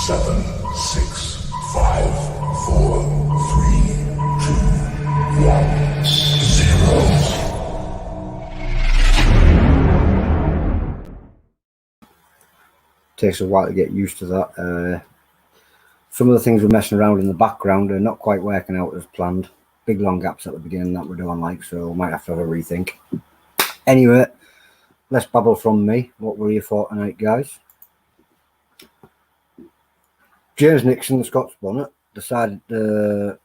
7, 6, 5, 4, 3, 2, 1, 0. Takes a while to get used to that. Some of the things we're messing around in the background are not quite working out as planned. Big long gaps at the beginning that we're doing, like, so we might have to have a rethink. Anyway, less babble from me. What were you for tonight, guys? James Nixon, the Scots bonnet, decided to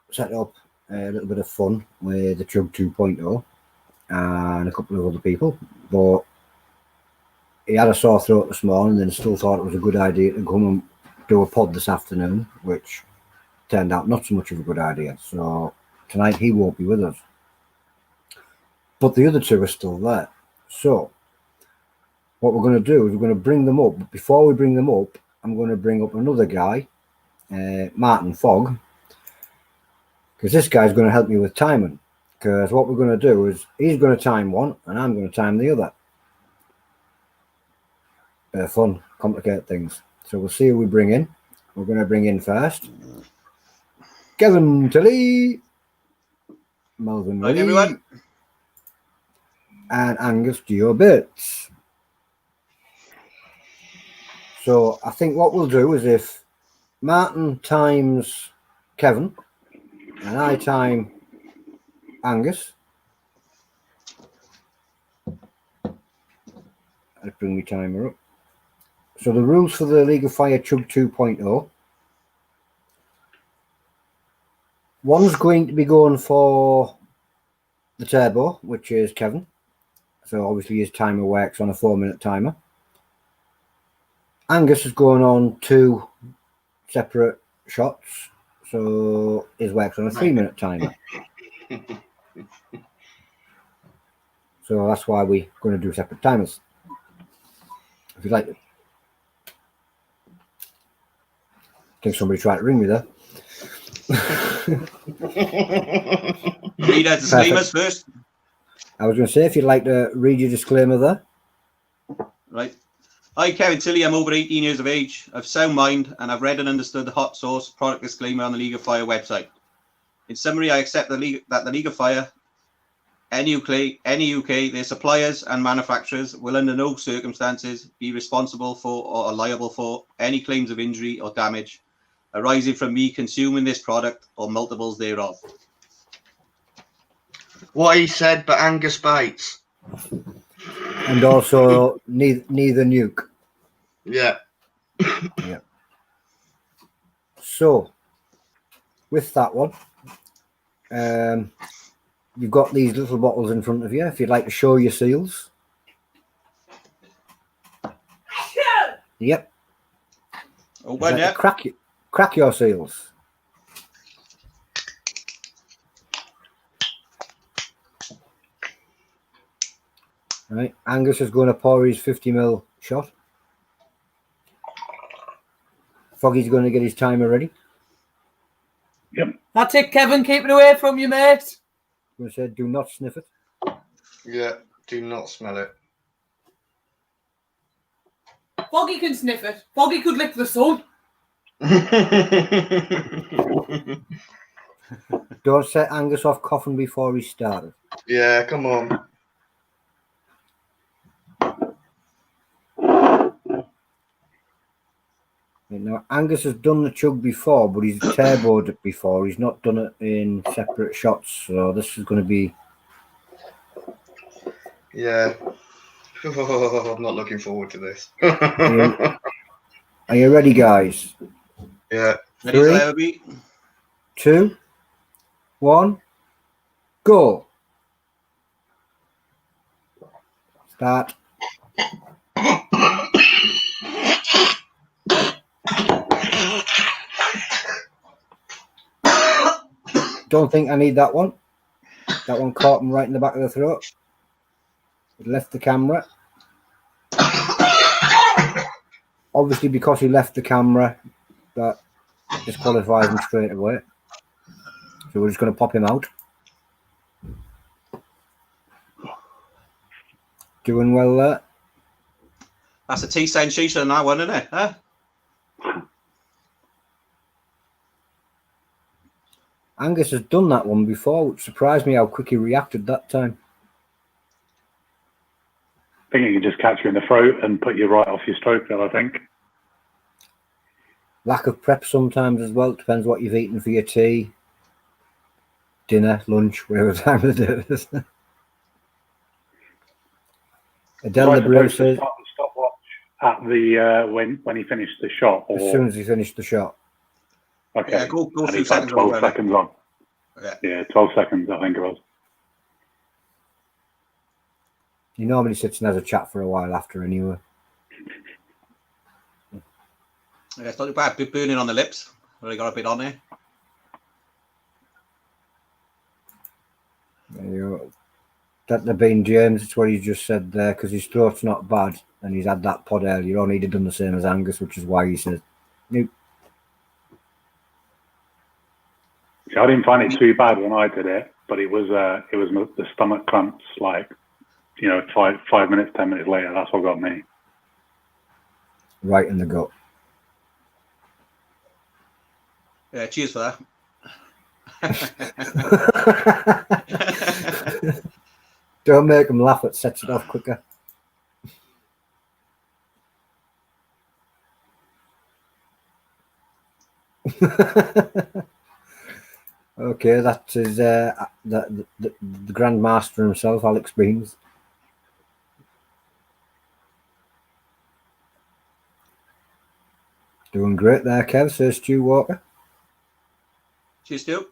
set up a little bit of fun with the Chug 2.0 and a couple of other people, but he had a sore throat this morning and still thought it was a good idea to come and do a pod this afternoon, which turned out not so much of a good idea. So tonight he won't be with us. But the other two are still there. So what we're going to do is we're going to bring them up. But before we bring them up, I'm going to bring up another guy, Martin Fogg, because this guy's going to help me with timing. Because what we're going to do is he's going to time one and I'm going to time the other. Bit of fun, complicate things. So we'll see who we bring in. We're going to bring in first Kevin Tilley, Melvin Hi, Lee, everyone. and Angus Bits. So I think what we'll do is if Martin times Kevin and I time Angus, let's bring my timer up. So the rules for the League of Fire Chug 2.0. One's going to be going for the turbo, which is Kevin. So obviously his timer works on a 4-minute timer. Angus is going on 2 separate shots, so his works on a 3-minute timer. So that's why we're going to do separate timers. If you'd like it. I think somebody tried to ring me there. Read our disclaimers first. I was going to say, if you'd like to read your disclaimer there. Right. Hi, Kevin Tilley. I'm over 18 years of age. I've sound mind and I've read and understood the hot sauce product disclaimer on the League of Fire website. In summary, I accept that the League of Fire, any UK, their suppliers and manufacturers will under no circumstances be responsible for or liable for any claims of injury or damage arising from me consuming this product or multiples thereof. What he said, but Angus bites. And also neither nuke. Yeah. Yeah. So with that one, you've got these little bottles in front of you. If you'd like to show your seals. Yep. Open, yeah. Crack your seals. Right, Angus is going to pour his 50ml shot. Foggy's going to get his timer ready. Yep. That's it, Kevin. Keep it away from you, mate. I'm going to say, do not sniff it. Yeah, do not smell it. Foggy can sniff it. Foggy could lick the sun. Don't set Angus off coughing before he started. Yeah, come on. Now, Angus has done the chug before, but he's turboed it before. He's not done it in separate shots, so this is going to be... Yeah. Oh, I'm not looking forward to this. Are you ready, guys? Yeah. 3, 2, 1, go. Start. Don't think I need that one. That one caught him right in the back of the throat. He left the camera. Obviously, because he left the camera, that disqualifies him straight away. So we're just going to pop him out. Doing well there. That's a tea sensation on that one, isn't it? Huh? Angus has done that one before, which surprised me how quick he reacted that time. I think he can just catch you in the throat and put you right off your stroke there, I think. Lack of prep sometimes as well. Depends what you've eaten for your tea, dinner, lunch, whatever time of the day it is. Adele the Brew says... Start the stopwatch at the when he finished the shot? Or... As soon as he finished the shot. Okay. Yeah, go and through he's had seconds. 12 seconds on. Yeah, 12 seconds, I think it was. He normally sits and has a chat for a while after anyway. Yeah, it's not too bad. Bit burning on the lips. Really got a bit on there. There you go. That'd have been James. It's what he just said there, because his throat's not bad and he's had that pod earlier on. He'd have done the same as Angus, which is why he says, nope. See, I didn't find it too bad when I did it, but it was the stomach cramps, like, 5 minutes, 10 minutes later. That's what got me. Right in the gut. Yeah, cheers for that. Don't make him laugh, it sets it off quicker. Okay, that is the Grand Master himself, Alex Beans. Doing great there, Kev, says Stu Walker. Cheers, Stu.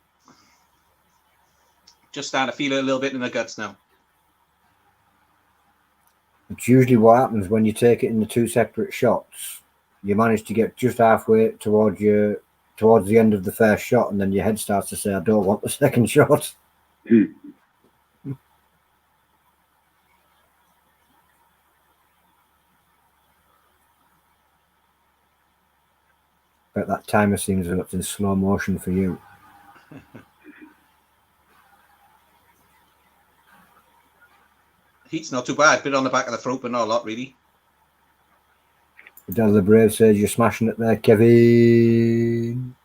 Just starting to feel it a little bit in the guts now. It's usually what happens when you take it in the two separate shots. You manage to get just halfway towards the end of the first shot, and then your head starts to say, I don't want the second shot. But that timer seems that it's in slow motion for you. Heat's not too bad. Bit on the back of the throat, but not a lot, really. Adele the Brave says you're smashing it there, Kevin.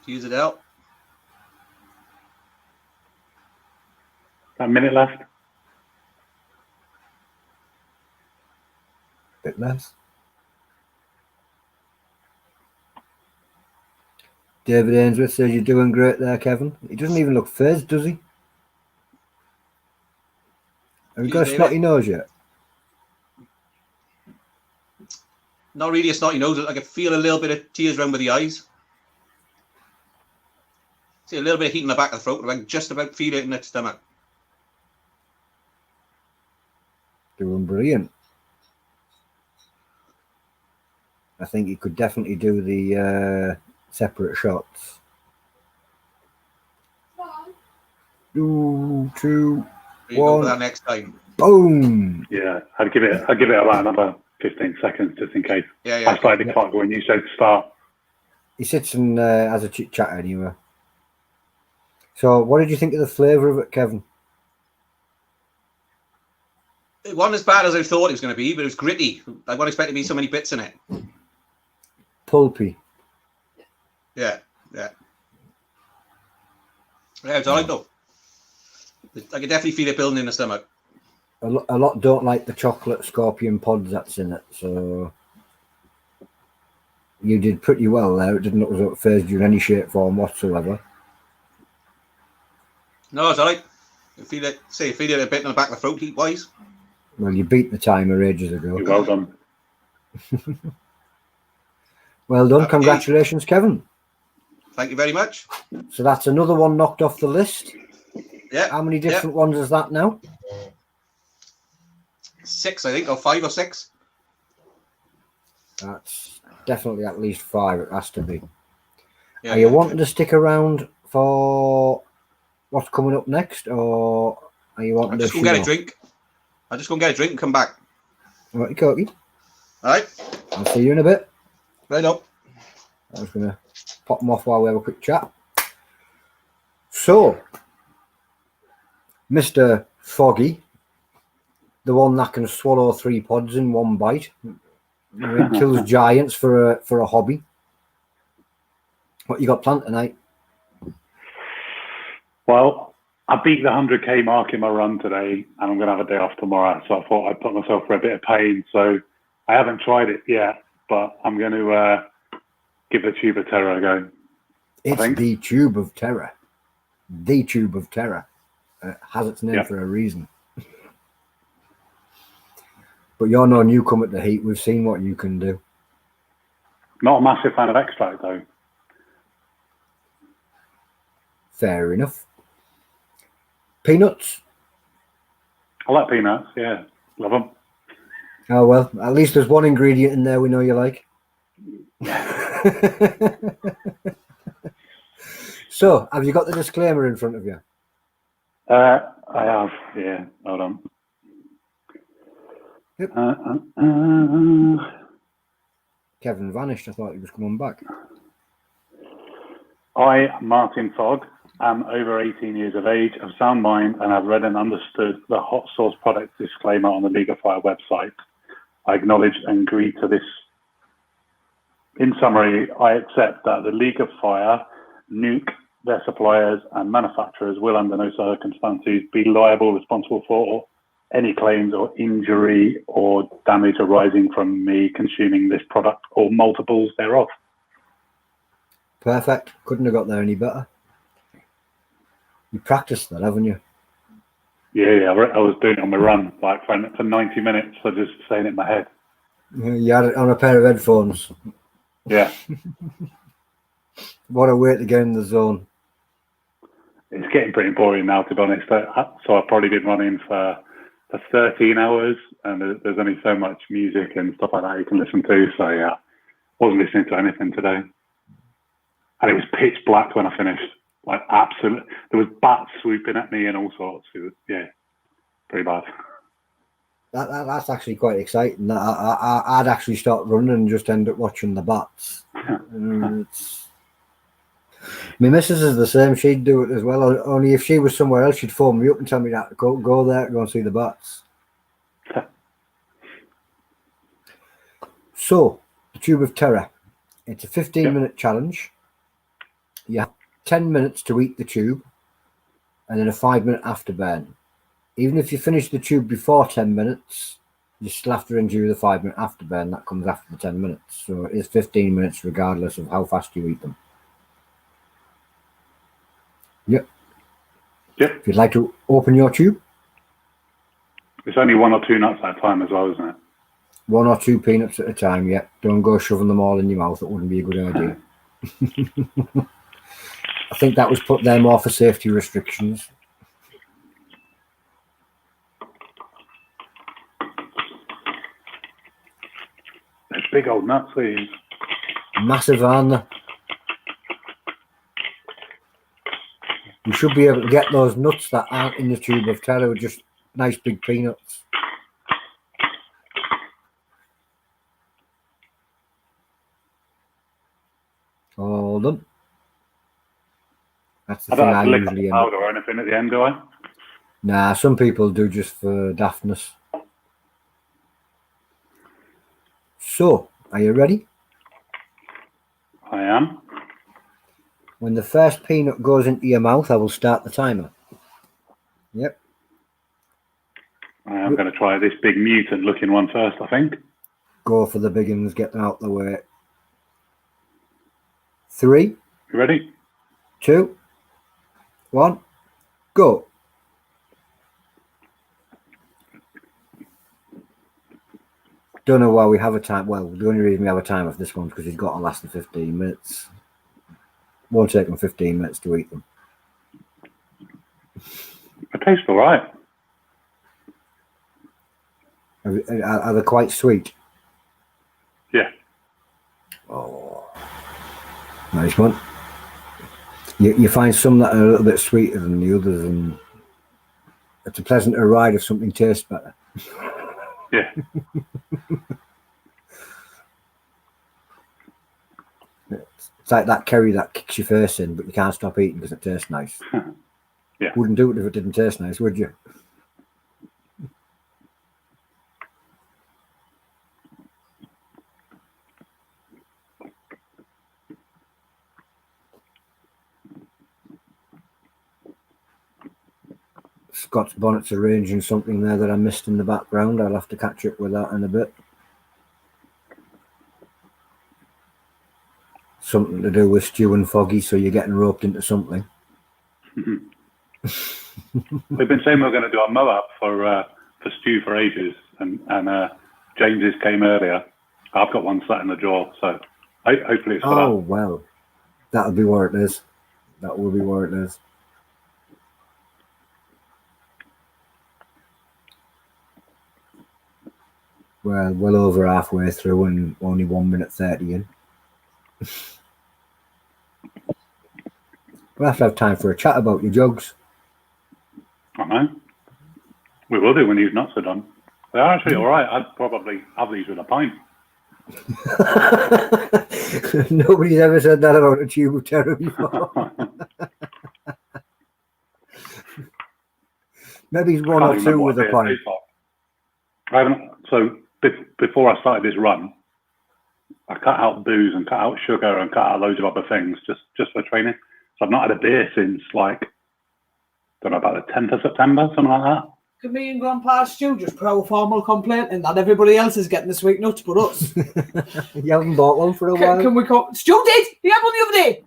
Cheers, Adele. A minute left. Bit less. David Ainsworth says you're doing great there, Kevin. He doesn't even look phased, does he? Have you got a snotty nose yet? Not really a snotty nose. I can feel a little bit of tears around with the eyes. See a little bit of heat in the back of the throat. I can just about feel it in the stomach. Doing brilliant. I think you could definitely do the separate shots. 2, 2, There you go for that next time. Boom! Yeah, I'd give it about another 15 seconds just in case. Yeah. I started the clock when you said start. He sits and has a chit chat anyway. So, what did you think of the flavour of it, Kevin? It wasn't as bad as I thought it was going to be, but it was gritty. I wasn't expecting to be so many bits in it. Pulpy. Yeah. It's alright though. I can definitely feel it building in the stomach. A lot don't like the chocolate scorpion pods that's in it, so you did pretty well there. It didn't look as though it phased you in any shape, form whatsoever. No, it's alright. I feel it a bit in the back of the throat heat wise. Well, you beat the timer ages ago. You're well done. Well done. Congratulations, Kevin. Thank you very much. So that's another one knocked off the list. Yeah. How many different ones is that now? 6, I think, or 5 or 6. That's definitely at least 5. It has to be. Yeah, Are you wanting to stick around for what's coming up next, or are you wanting I'm to just going to get a drink. I'm just going to get a drink and come back. Right, Corky. All right. I'll see you in a bit. Right up. I was going to pop them off while we have a quick chat. So, Mr. Foggy, the one that can swallow 3 pods in one bite, kills giants for a hobby. What you got planned tonight? Well, I beat the 100k mark in my run today, and I'm going to have a day off tomorrow. So I thought I'd put myself for a bit of pain. So I haven't tried it yet, but I'm going to give the Tube of Terror a go. It's the Tube of Terror. The Tube of Terror. It has its name for a reason. But you're no newcomer to heat. We've seen what you can do. Not a massive fan of extract, though. Fair enough. Peanuts? I like peanuts, yeah. Love them. Oh, well, at least there's one ingredient in there we know you like. So, have you got the disclaimer in front of you? I have, yeah. Hold on. Yep. Kevin vanished. I thought he was coming back. I, Martin Fogg, am over 18 years of age, of sound mind, and have read and understood the hot sauce product disclaimer on the League of Fire website. I acknowledge and agree to this. In summary, I accept that the League of Fire, Nuke, their suppliers and manufacturers will under no circumstances be liable, responsible for any claims or injury or damage arising from me consuming this product or multiples thereof. Perfect. Couldn't have got there any better. You practiced that, haven't you? Yeah, I was doing it on my run, like for 90 minutes. I just saying it in my head. You had it on a pair of headphones. Yeah. What a way to get in the zone. It's getting pretty boring now, to be honest. So I've probably been running for 13 hours, and there's only so much music and stuff like that you can listen to. So yeah, wasn't listening to anything today. And it was pitch black when I finished. Like absolute, there was bats swooping at me and all sorts. It was, yeah, pretty bad. That's actually quite exciting. I'd actually start running and just end up watching the bats. My missus is the same. She'd do it as well. Only if she was somewhere else, she'd phone me up and tell me that go there, go and see the bats. So, the Tube of Terror. It's a 15-minute challenge. You have 10 minutes to eat the tube, and then a 5-minute afterburn. Even if you finish the tube before 10 minutes, you still have to endure the 5-minute afterburn. That comes after the 10 minutes. So it is 15 minutes regardless of how fast you eat them. Yep. If you'd like to open your tube. It's only 1 or 2 nuts at a time as well, isn't it? 1 or 2 peanuts at a time, yeah. Don't go shoving them all in your mouth. That wouldn't be a good idea. I think that was put there more for safety restrictions. They're big old nuts, these. Massive, aren't they? You should be able to get those nuts that aren't in the Tube of Terror, just nice big peanuts. All done. That's the thing I usually end up. Powder or anything at the end, do I? Nah, some people do just for daftness. So, are you ready? I am. When the first peanut goes into your mouth, I will start the timer. Yep. I am going to try this big mutant looking one first, I think. Go for the big ones, get them out the way. 3. You ready? 2, 1, go. Don't know why we have a time. Well, the only reason we have a timer for this one is because he's got to last the 15 minutes. Won't take them 15 minutes to eat them. It tastes all right. Are they quite sweet? Yeah. Oh, nice one. You find some that are a little bit sweeter than the others, and it's a pleasanter ride if something tastes better. Yeah. It's like that curry that kicks your face in, but you can't stop eating because it tastes nice. Yeah. Wouldn't do it if it didn't taste nice, would you? Scott's Bonnet's arranging something there that I missed in the background. I'll have to catch up with that in a bit. Something to do with Stu and Foggy, so you're getting roped into something. We've been saying we're going to do a mow-up for Stu for ages, and James's came earlier. I've got one sat in the drawer, so hopefully it's for Oh, well, that'll be where it is. That will be where it is. Well over halfway through and only 1 minute 30 in. We'll have to have time for a chat about your jugs. I know. We will do when these nuts are done. They're actually all right. I'd probably have these with a pint. Nobody's ever said that about a tube of terror before. Maybe it's one or two with a pint. I haven't. So before I started this run, I cut out booze and cut out sugar and cut out loads of other things just for training. So I've not had a beer since like, I don't know, about the 10th of September, something like that. Can me and Grandpa Stu just pro formal complaining that everybody else is getting the sweet nuts but us? You haven't bought one for a while? Can we call... Stu did! He had one the other day!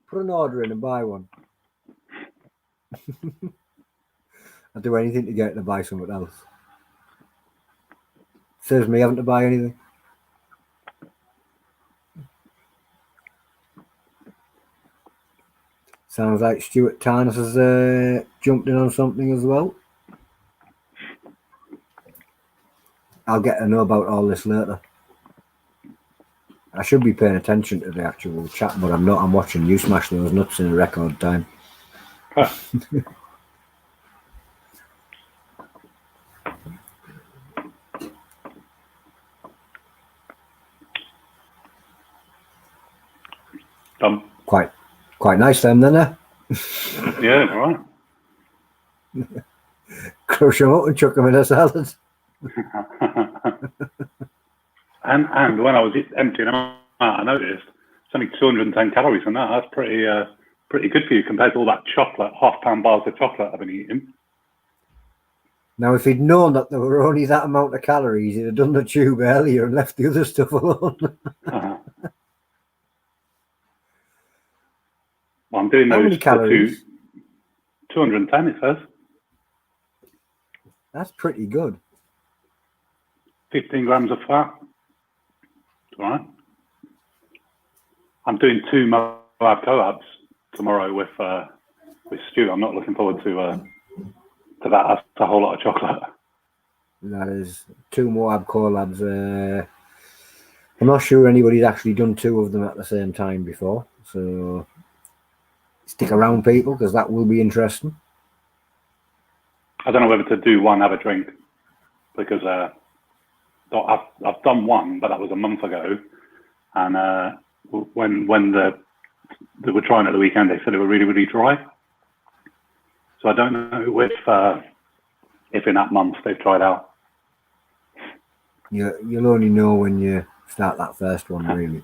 Put an order in and buy one. I'd do anything to get to buy something else. Saves me having to buy anything. Sounds like Stuart Tarnas has jumped in on something as well. I'll get to know about all this later. I should be paying attention to the actual chat, but I'm not. I'm watching you smash those nuts in a record time. Huh. Quite nice them, then, eh? Yeah, all right. Crush them up and chuck them in a salad. and when I was emptying them out, I noticed it's only 210 calories in that. That's pretty good for you compared to all that chocolate, half-pound bars of chocolate I've been eating. Now, if he'd known that there were only that amount of calories, he'd have done the tube earlier and left the other stuff alone. Well, I'm doing How those many calories? 210, it says. That's pretty good. 15 grams of fat. All right. I'm doing 2 Moab collabs tomorrow with Stu. I'm not looking forward to that. That's a whole lot of chocolate. That is 2 Moab collabs. I'm not sure anybody's actually done 2 of them at the same time before. So stick around, people, because that will be interesting. I don't know whether to do one, have a drink, because I've done one, but that was a month ago. And when they were trying at the weekend, they said they were really, really dry. So I don't know if in that month they've tried out. You'll only know when you start that first one, really.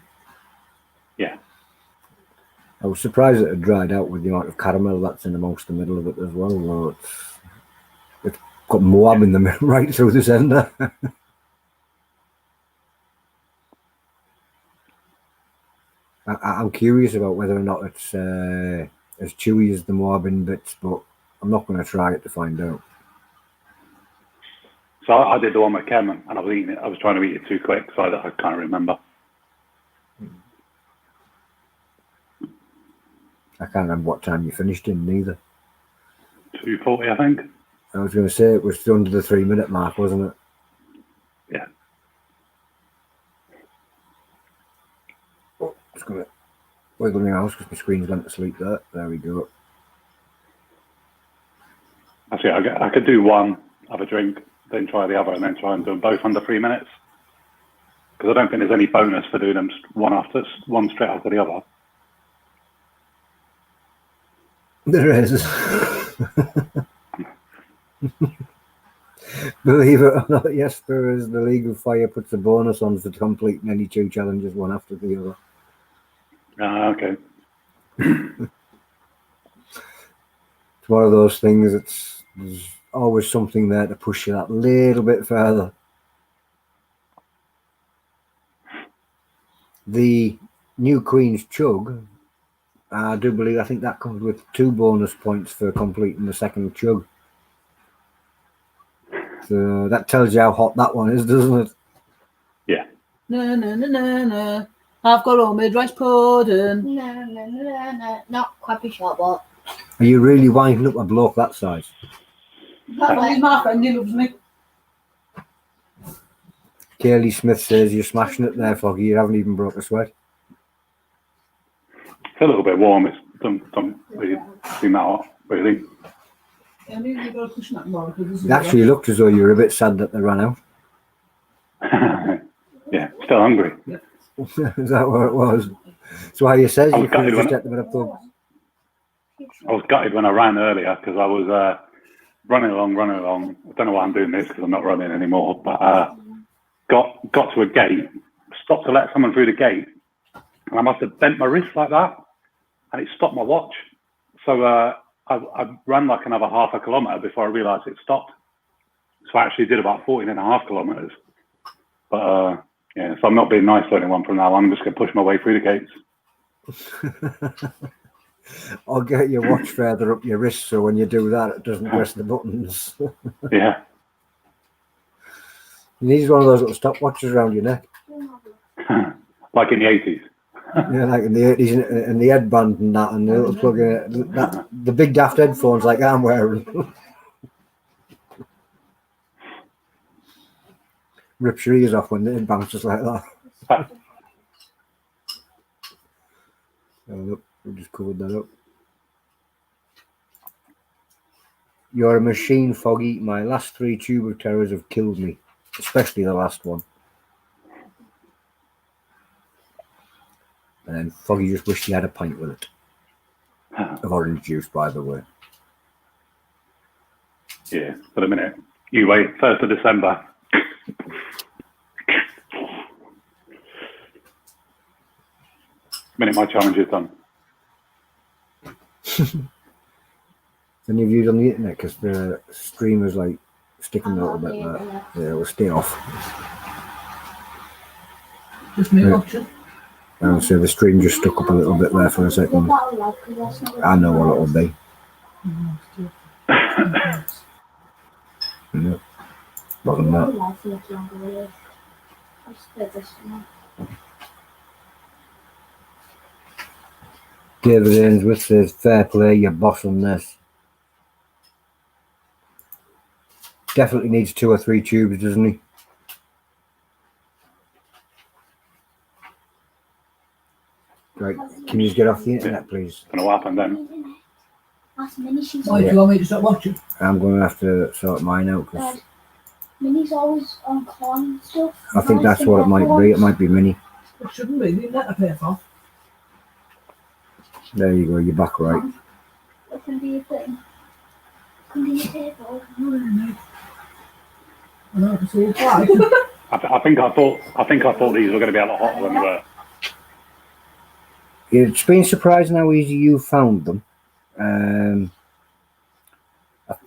Yeah. I was surprised that it dried out with the amount of caramel that's in amongst the middle of it as well. Though it's got Moab in them right through the centre. I'm curious about whether or not it's as chewy as the Moabin bits, but I'm not going to try it to find out. So I did the one with Kem, and I was eating it. I was trying to eat it too quick, so I can't remember. I can't remember what time you finished in neither. 2:40, I think. I was going to say it was under the 3-minute mark, wasn't it? Yeah. Oh, just going to wiggle my mouse because my screen's gone to sleep there. There we go. Actually, I could do one, have a drink, then try the other, and then try and do them both under 3 minutes. Because I don't think there's any bonus for doing them one straight after the other. There is. Believe it or not, yes, there is. The League of Fire puts a bonus on for completing any 2 challenges, one after the other. Okay. It's one of those things. There's always something there to push you that little bit further. The new Queen's Chug, I think that comes with 2 bonus points for completing the second chug. So that tells you how hot that one is, doesn't it? Yeah. No, no, no, no, no. I've got homemade rice pudding. No, no, no, no, no. Not crappy shot, but. Are you really winding up a bloke that size? Well, he's my friend, he loves me. Kaylee Smith says you're smashing it there, Foggy. You haven't even broke a sweat. It's a little bit warm. It don't really seem that hot, really. Yeah, maybe you've got a cushion at tomorrow. It actually looked as though you were a bit sad that they ran out. Yeah, still hungry. Is that what it was? That's why you said I you was could have gutted just when- at them in a pub. I was gutted when I ran earlier because I was running along. I don't know why I'm doing this because I'm not running anymore. But got to a gate, stopped to let someone through the gate, and I must have bent my wrist like that, and it stopped my watch. So I ran like another half a kilometre before I realised it stopped. So I actually did about 14.5 kilometres. But yeah, so I'm not being nice to anyone from now on. I'm just going to push my way through the gates. Or get your watch further up your wrist so when you do that it doesn't press the buttons. Yeah. You need one of those little stopwatches around your neck. Like in the 80s. Yeah, like in the 80s and the headband and that, and the little plug in it. The big daft headphones like I'm wearing. Rips your ears off when the head bounces like that. Oh, look, we just covered that up. You're a machine, Foggy. My last 3 tube of terrors have killed me, especially the last one. And then Foggy just wished he had a pint with it. Of orange juice, by the way. Yeah, but a minute. You wait, 1st of December. Minute my challenge is done. Any views on the internet? Because the streamer's like sticking a little bit there. Yeah, we'll stay off. Just me Yeah. watching. And so the stream just stuck up a little bit there for a second. I know what it'll be. Yeah. Wasn't that? David Ainsworth says, fair play, you're boss on this. Definitely needs 2 or 3 tubes, doesn't he? Right, can you get off the internet, please? Don't know what happened then. Why do you want me to stop watching? I'm going to have to sort mine out because Minnie's always on corn and stuff. I think that's what it might be. It might be Mini. It shouldn't be. You let her pay for. There you go, you're back right. What can be your thing? Can be your table. I know, I can see it twice. I think I thought these were going to be a lot hotter than they were. It's been surprising how easy you found them. I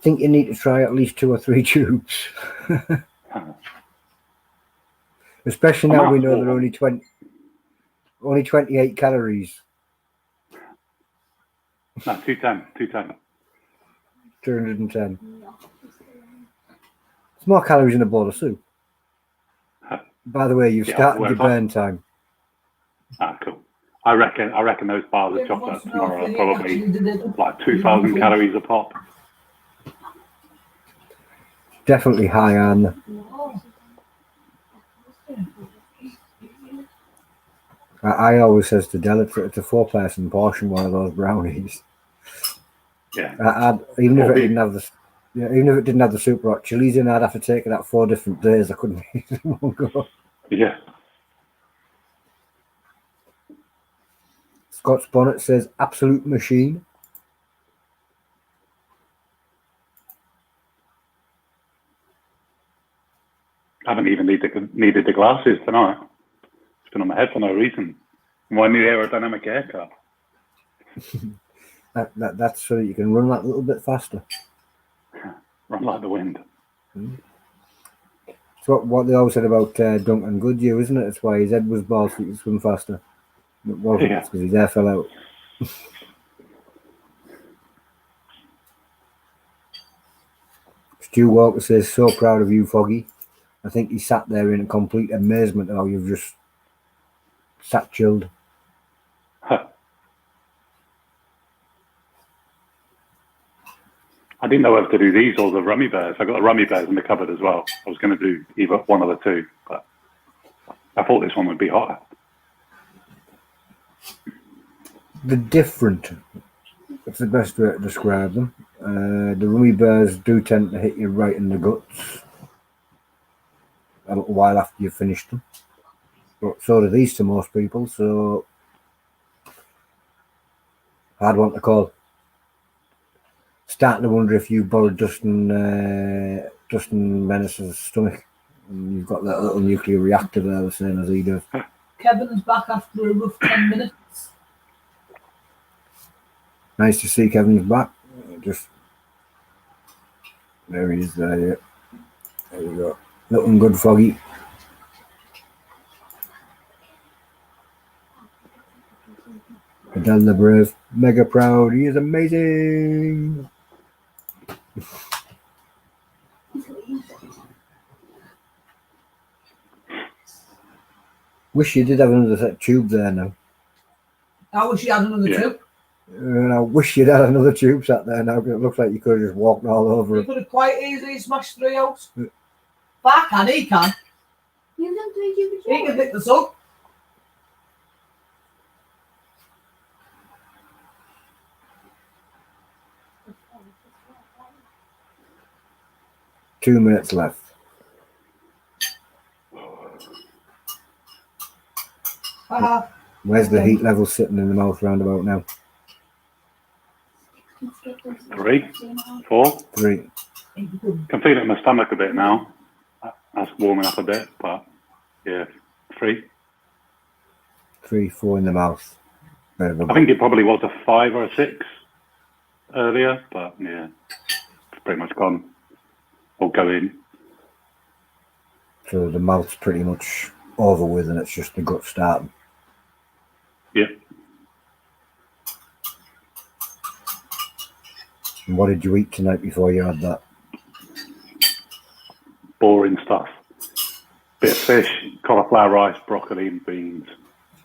think you need to try at least 2 or 3 tubes. Especially now we know they're only 28 calories. No, 210. 210. It's more calories in a bowl of soup. By the way, you've started your burn time. Ah, cool. I reckon those bars of chocolate tomorrow are probably like 2,000 calories a pop. Definitely high on. I always says to Adele, it's a 4-person portion, one of those brownies. Yeah. Even if it didn't have the super hot chilies in, I'd have to take it out 4 different days. I couldn't eat it in one go. Yeah. Scott's Bonnet says absolute machine. I haven't even needed the glasses tonight. It's been on my head for no reason. Why need aerodynamic haircut? That's so you can run that little bit faster. Run like the wind. It's what they always said about Duncan Goodyear, isn't it? It's why his head was bald so he could swim faster. It wasn't, Yeah. because his hair fell out. Stu Walker says, so proud of you, Foggy. I think he sat there in complete amazement how you've just sat chilled. I didn't know whether to do these or the rummy bears. I got the rummy bears in the cupboard as well. I was going to do either one of the two, but I thought this one would be hotter. They're different. That's the best way to describe them. The rummy bears do tend to hit you right in the guts a little while after you've finished them. But so do these to most people, so hard one to call. Starting to wonder if you borrowed Dustin Menace's stomach. And you've got that little nuclear reactor there the same as he does. Kevin's back after a rough 10 minutes. Nice to see Kevin's back. There he is there, yeah. There we go. Looking good, Foggy. Adele the Brave, mega proud. He is amazing. Wish you did have another set tube there now. I wish you had another tube. And I wish you'd had another tube sat there now, because it looks like you could have just walked all over You it. could have quite easily smashed 3 out. But I can, he can. You've done 3 tubes. He can pick this up. Two minutes left. Where's the heat level sitting in the mouth roundabout now? 3, 4. 3. Can feel it in my stomach a bit now. That's warming up a bit, but yeah, 3. 3, 4 in the mouth. I think it probably was a 5 or a 6 earlier, but yeah, it's pretty much gone. Or go in. So the mouth's pretty much over with, and it's just the gut starting. Yep. And what did you eat tonight before you had that? Boring stuff. Bit of fish, cauliflower rice, broccoli, and beans.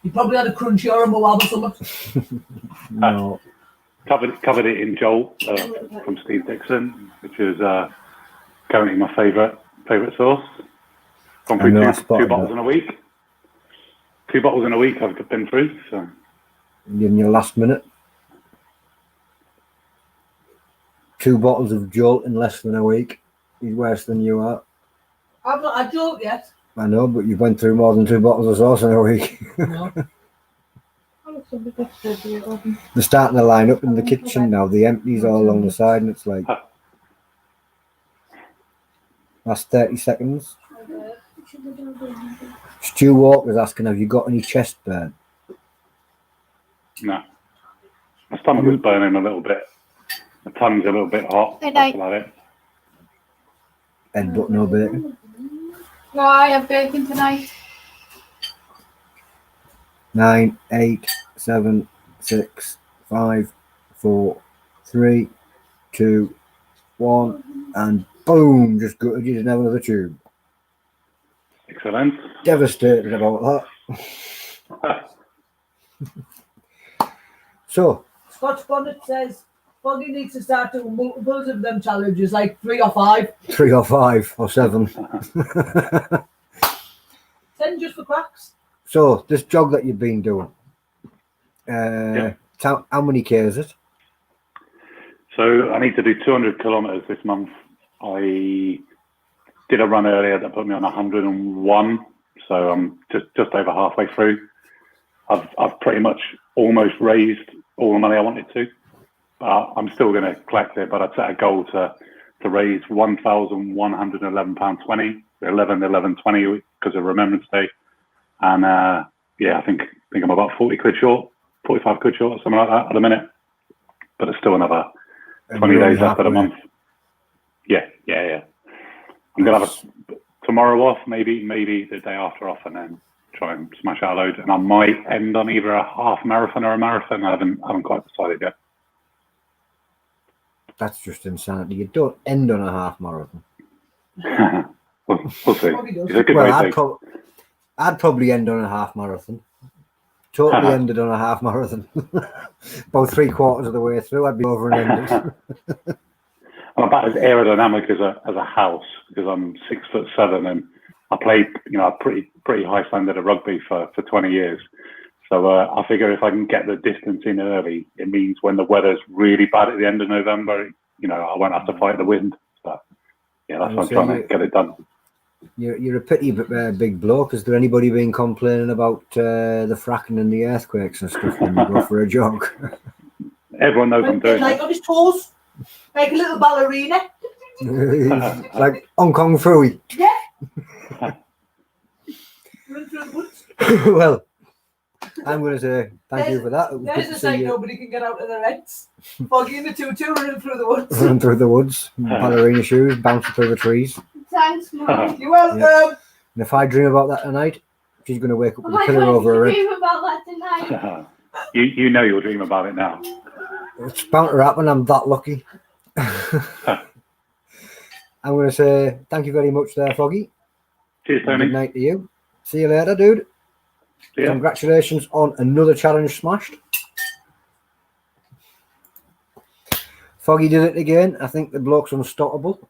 You probably had a crunchy or a moab or something. No. Covered it in Joel from Steve Dixon, which is currently my favourite sauce. Gone through two bottles in a week. 2 bottles in a week I've been through. So. In your last minute. 2 bottles of Jolt in less than a week. He's worse than you are. I've not had Jolt yet. I know, but you went through more than 2 bottles of sauce in a week. No. They're starting to line up in the kitchen now. The empties all along the side, and it's like last 30 seconds. Stu Walker's asking, have you got any chest burn? No. My stomach was burning a little bit. My tongue's a little bit hot. That's about it. Head but no bacon. No, I have bacon tonight. 9, 8, 7, 6, 5, 4, 3, 2, 1, and boom! Just gutted. You didn't have another tube. Excellent. Devastated about that. So, Scotch Bonnet says Foggy needs to start doing multiples of them challenges, like 3 or 5. 3 or 5 or 7. 10 just for cracks. So, this jog that you've been doing, how many K is it? So I need to do 200 kilometers this month. I did a run earlier that put me on 101, so I'm just over halfway through. I've pretty much almost raised all the money I wanted to. I'm still going to collect it, but I'd set a goal to raise £1,111.20, 11.20 because of Remembrance Day, and I think I'm about 40 quid short, 45 quid short, something like that at the minute. but there's still another And 20 you're only days left of the halfway. month. Yeah. I'm gonna have tomorrow off, maybe the day after off, and then try and smash out a load. And I might end on either a half marathon or a marathon. I haven't quite decided yet. That's just insanity. You don't end on a half marathon. we'll see. Probably does. It's a good Well, way to. I'd probably end on a half marathon. Totally ended on a half marathon. About 3/4 of the way through, I'd be over and ended. I'm about as aerodynamic as a house because I'm 6'7" and I played a pretty high standard of rugby for 20 years. So I figure if I can get the distance in early, it means when the weather's really bad at the end of November, I won't have to fight the wind. So yeah, that's why I'm trying to get it done. You're a pity big bloke. Is there anybody been complaining about the fracking and the earthquakes and stuff when you go for a jog? Everyone knows I'm doing Like it. on his toes, like a little ballerina. Like Hong Kong Fooey. Yeah. Run through the woods. Well, I'm going to say thank you for that. It was good There's to a see sight you nobody can get out of their heads. Foggy in the tutu running through the woods. run through the woods, ballerina shoes, bouncing through the trees. Thanks, Mum. You're welcome. Yeah. And if I dream about that tonight, she's going to wake up Oh with a my pillow God, over her you head. dream about that tonight. You know you'll dream about it now. It's bound to happen. I'm that lucky. I'm going to say thank you very much there, Foggy. Cheers, Tony. Good night to you. See you later, dude. See ya. Congratulations on another challenge smashed. Foggy did it again. I think the bloke's unstoppable.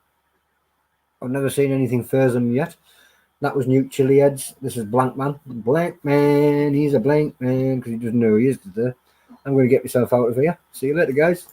I've never seen anything further than yet. That was new Chilli-heads. This is Blank Man. Blank Man. He's a blank man because he doesn't know who he is today. I'm going to get myself out of here. See you later, guys.